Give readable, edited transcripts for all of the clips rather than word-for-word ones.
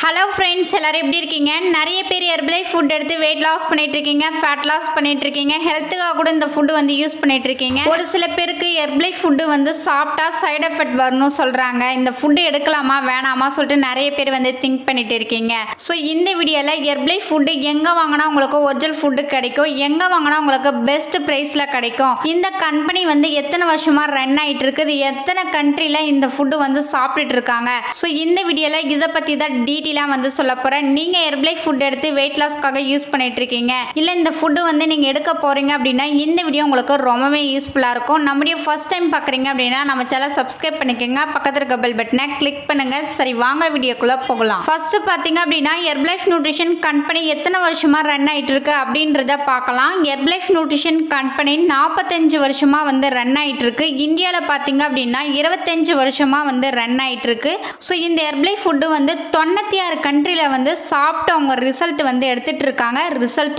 Hello friends, எல்லாரும் எப்படி இருக்கீங்க? நிறைய பேர் ஹெர்பலைஃப் ஃபுட் எடுத்து வெயிட் லாஸ் பண்ணிட்டு இருக்கீங்க, ஃபேட் லாஸ் பண்ணிட்டு இருக்கீங்க, ஹெல்த்துக்காக கூட இந்த ஃபுட் யூஸ் பண்ணிட்டு இருக்கீங்க. ஒரு சில பேருக்கு ஹெர்பலைஃப் ஃபுட் சாப்பிட்டா சைடு எஃபெக்ட் வரணும்னு சொல்றாங்க. இந்த ஃபுட் எடுக்கலாமா வேணாமா சொல்லிட்டு நிறைய பேர் திங்க் பண்ணிட்டு இருக்கீங்க. ஸோ இந்த வீடியோவில் ஹெர்பலைஃப் ஃபுட் எங்கே வாங்கினா உங்களுக்கு ஒரிஜினல் ஃபுட்டு கிடைக்கும், எங்கே வாங்கினா உங்களுக்கு பெஸ்ட் ப்ரைஸில் கிடைக்கும், இந்த கம்பெனி எத்தனை வருஷமாக ரன் ஆகிட்டு இருக்குது, எத்தனை கண்ட்ரியில் இந்த ஃபுட்டு சாப்பிட்டுட்டு இருக்காங்க. ஸோ இந்த வீடியோவில் இதை பற்றி தான் டீட்டெயிலாக சொல்ல போகிறேன். நீங்கள் ஹெர்பலைஃப் ஃபுட் எடுத்து வெயிட் லாஸ்க்காக யூஸ் பண்ணிட்டு இருக்கீங்க, இல்லை இந்த ஃபுட்டு நீங்கள் எடுக்க போகிறீங்க அப்படின்னா இந்த வீடியோ உங்களுக்கு ரொம்பவே யூஸ்ஃபுல்லாக இருக்கும். நம்முடைய ஃபர்ஸ்ட் டைம் பார்க்குறீங்க அப்படின்னா நம்ம சேனல் சப்ஸ்கிரைப் பண்ணிக்கோங்க, பக்கத்தில் இருக்க பெல் பட்டனை கிளிக் பண்ணுங்கள். சரி, வாங்க வீடியோக்குள்ளே போகலாம். ஃபர்ஸ்ட் பார்த்தீங்க அப்படின்னா ஹெர்பலைஃப் நியூட்ரிஷன் கம்பெனி எத்தனை வருஷமாக ரன் ஆகிட்டு இருக்கு அப்படின்றத பார்க்கலாம். ஹெர்பலைஃப் நியூட்ரிஷன் கம்பெனி 45 வருஷமாக ரன் ஆகிட்டு இருக்கு. இந்தியாவில் பார்த்தீங்க அப்படின்னா 25 வருஷமாக ரன் ஆகிட்டு இருக்கு. ஸோ இந்த ஹெர்பலைஃப் ஃபுட்டு 96 கண்ட்ரியில் சாப்பிட்டு அவங்க ரிசல்ட்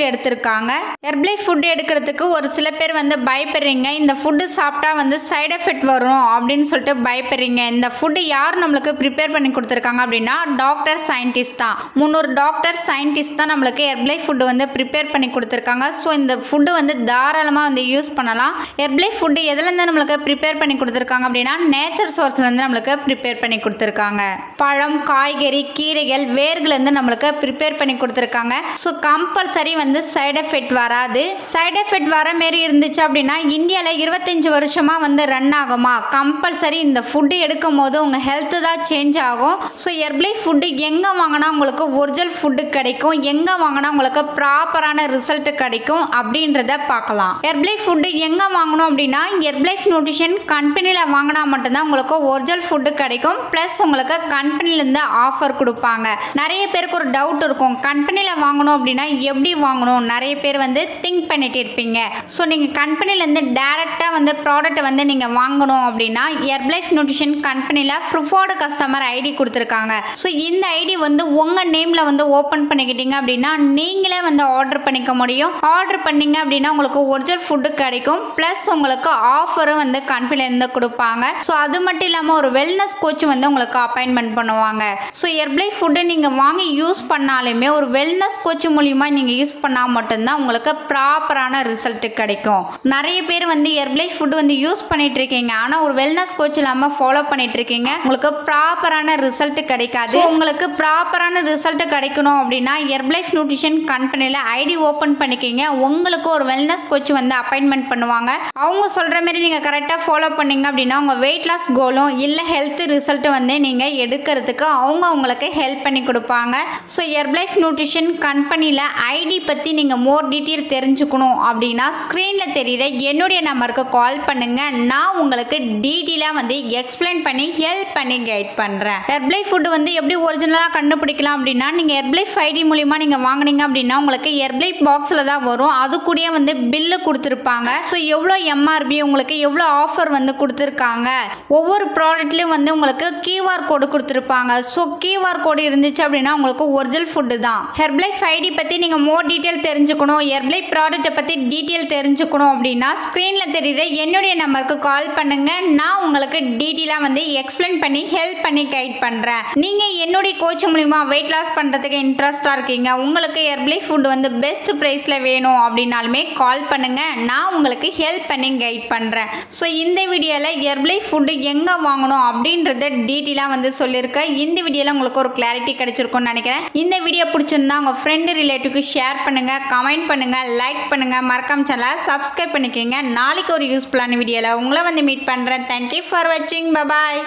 எடுத்திருக்காங்க. ஹெர்பலைஃப் ஃபுட் எடுக்கிறதுக்கு ஒரு சில பேர் பயப்படுறீங்க, இந்த ஃபுட்டு சாப்பிட்டா சைடு எஃபெக்ட் வரும் அப்படின்னு சொல்லிட்டு பயப்படுறீங்க. இந்த ஃபுட்டு யார் நம்மளுக்கு ப்ரிப்பேர் பண்ணி கொடுத்துருக்காங்க அப்படின்னா டாக்டர் சயின்டிஸ்ட் தான். 300 டாக்டர் சயின்டிஸ்ட் தான் நம்மளுக்கு ஹெர்பலைஃப் ஃபுட்டு ப்ரிப்பேர் பண்ணி கொடுத்துருக்காங்க. ஸோ இந்த ஃபுட்டு தாராளமாக யூஸ் பண்ணலாம். ஹெர்பலைஃப் ஃபுட்டு எதுலேருந்து நம்மளுக்கு ப்ரிப்பேர் பண்ணி கொடுத்துருக்காங்க அப்படின்னா நேச்சர் சோர்ஸ்லேருந்து நம்மளுக்கு ப்ரிப்பேர் பண்ணி கொடுத்துருக்காங்க. பழம், காய்கறி, கீரைகள், வேர்கள்லேருந்து நம்மளுக்கு ப்ரிப்பேர் பண்ணி கொடுத்துருக்காங்க. ஸோ கம்பல்சரி சைடு எஃபெக்ட் வராது. சைடு எஃபெக்ட் வர மாரி இருந்துச்சு அப்படின்னா இந்தியாவில் 25 வருஷமாக ரன் ஆகுமா? கம்பல்சரி இந்த ஃபுட்டு எடுக்கும் போது உங்கள் ஹெல்த்து தான் சேஞ்ச் ஆகும். ஸோ ஹெர்பலைஃப் ஃபுட்டு எங்கே வாங்கினா உங்களுக்கு ஒரிஜினல் ஃபுட்டு கிடைக்கும், எங்கே வாங்கினா உங்களுக்கு ப்ராப்பரான ரிசல்ட் கிடைக்கும் அப்படின்றத பார்க்கலாம். ஹெர்பலைஃப் ஃபுட்டு எங்கே வாங்கணும் அப்படின்னா ஹெர்பலைஃப் நியூட்ரிஷன் கம்பெனியில் வாங்கினா மட்டும்தான் உங்களுக்கு ஒரிஜினல் ஃபுட்டு கிடைக்கும். ப்ளஸ் உங்களுக்கு கம்பெனிலேருந்து ஆஃபர் கொடுப்பாங்க. நிறைய பேருக்கு ஒரு டவுட் இருக்கும், கம்பெனியில் வாங்கணும் அப்படின்னா எப்படி வாங்கணும், நிறைய பேர் திங்க் பண்ணிட்டு இருப்பீங்க. ஸோ நீங்கள் கம்பெனிலேருந்து டேரெக்டாக ப்ராடக்ட்டை நீங்கள் வாங்கணும் அப்படின்னா ஹெர்பலைஃப் நியூட்ரிஷன் கம்பெனியில் ப்ரிஃபர்டு கஸ்டமர் ஐடி கொடுத்துருக்காங்க. ஸோ இந்த ஐடி உங்கள் நேமில் ஓப்பன் பண்ணிக்கிட்டீங்க அப்படின்னா நீங்களே ஆர்டர் பண்ணிக்க முடியும். ஆர்டர் பண்ணிங்க அப்படின்னா உங்களுக்கு ஒரிஜினல் ஃபுட்டு கிடைக்கும். ப்ளஸ் உங்களுக்கு ஆஃபரும் கம்பெனிலேருந்து கொடுப்பாங்க. ஸோ அது மட்டும் இல்லாமல் ஒரு வெல்னஸ் கோச் உங்களுக்கு அப்பாயின்மெண்ட் பண்ணுவாங்க. ஸோ ஹெர்பலைஃப் ஃபுட்டு நீங்கள் வாங்கி யூஸ் பண்ணாலுமே ஒரு வெல்னஸ் கோச் மூலியமாக நீங்கள் யூஸ் பண்ணால் மட்டும்தான் உங்களுக்கு ப்ராப்பரான ரிசல்ட் கிடைக்கும். நிறைய பேர் ஹெர்பலைஃப் ஃபுட்டு யூஸ் பண்ணிட்டு இருக்கீங்க, ஆனால் ஒரு வெல்னஸ் கோச் இல்லாமல் ஃபாலோ பண்ணிட்டு இருக்கீங்க, உங்களுக்கு ப்ராப்பரான ரிசல்ட் கிடைக்காது. உங்களுக்கு ப்ராப்பரான ரிசல்ட் கிடைக்கணும் அப்படின்னா ஹெர்பலைஃப் நியூட்ரிஷன் கம்பெனியில் ஐடி ஓப்பன் பண்ணிக்கிங்க. உங்களுக்கு ஒரு வெல்னஸ் கோச் அப்பாயின்மெண்ட் பண்ணுவாங்க. அவங்க சொல்கிற மாதிரி நீங்கள் கரெக்டாக ஃபாலோ பண்ணீங்க அப்படின்னா உங்கள் வெயிட் லாஸ் கோலும் இல்லை ஹெல்த் ரிசல்ட் நீங்கள் எடுக்கிறதுக்கு அவங்க உங்களுக்கு ஹெல்ப் பண்ணி கொடுப்பாங்க. ஸோ ஹெர்பலைஃப் நியூட்ரிஷன் கம்பெனியில் ஐடி பற்றி நீங்கள் மோர் டீட்டெயில் தெரிஞ்சுக்கணும் அப்படின்னா ஸ்க்ரீனில் தெரியுற என்னுடைய நம்பருக்கு கால் பண்ணுங்கள். நான் உங்களுக்கு டீட்டெயிலாக எக்ஸ்பிளைன் பண்ணி ஹெல்ப் பண்ணி கைட் பண்ணுறேன். ஹெர்பலைஃப் ஃபுட்டு எப்படி ஒரிஜினலாக கண்டுபிடிக்கலாம் அப்படின்னா நீங்கள் ஹெர்பலைஃப் ஐடி மூலிமா நீங்கள் வாங்கினீங்க அப்படின்னா உங்களுக்கு ஹெர்பலைஃப் பாக்ஸில் தான் வரும். அது கூட பில்லு கொடுத்துருப்பாங்க. ஸோ எவ்வளோ எம்ஆர்பி, உங்களுக்கு எவ்வளோ ஆஃபர் கொடுத்துருக்காங்க, ஒவ்வொரு ப்ராடக்ட்லேயும் உங்களுக்கு QR கோடு கொடுத்துருப்பாங்க. ஸோ QR கோடு இருந்துச்சு அப்படின்னா உங்களுக்கு ஒரிஜினல் ஃபுட்டு தான். ஹெர்பலைஃப் ஐடி பற்றி நீங்கள் மோர் டீட்டெயில் தெரிஞ்சுக்கணும், ஹெர்பலைஃப் ப்ராடக்ட்டை பற்றி டீட்டெயில் தெரிஞ்சுக்கணும் அப்படின்னா ஸ்க்ரீனில் தெரியுற என்னுடைய நம்பருக்கு கால் பண்ணுங்கள். நான் உங்களுக்கு டீட்டெயிலாக எக்ஸ்பிளைன் பண்ணி ஹெல்ப் பண்ணி கைட் பண்ணுறேன். நீங்கள் என்னுடைய கோச் மூலிமா வெயிட் லாஸ் பண்ணுறதுக்கு இன்ட்ரெஸ்டாக இருக்கீங்க, உங்களுக்கு ஹெர்பலைஃப் ஃபுட்டு பெஸ்ட் ப்ரைஸில் வேணும் அப்படின்னாலுமே கால் பண்ணுங்கள். நான் உங்களுக்கு ஹெல்ப் பண்ணி கைட் பண்ணுறேன். ஸோ இந்த வீடியோவில் ஹெர்பலைஃப் ஃபுட்டு எங்கே வாங்கணும் அப்படின்றத டீட்டெயிலாக சொல்லியிருக்கேன். இந்த வீடியோவில் உங்களுக்கு ஒரு கிளாரிட்டி கிடைச்சிருக்கும்னு நினைக்கிறேன். இந்த வீடியோ பிடிச்சிருந்தா உங்கள் ஃப்ரெண்டு ரிலேட்டிவ்க்கு ஷேர் பண்ணுங்கள், கமெண்ட் பண்ணுங்கள், லைக் பண்ணுங்கள், மறக்காம சேனலை சப்ஸ்கிரைப் பண்ணிக்கோங்க. நாளைக்கு ஒரு யூஸ்ஃபுல்லான வீடியோவில் உங்களை மீட் பண்ணுறேன். தேங்க்யூ ஃபார் வாட்சிங். பபாய்.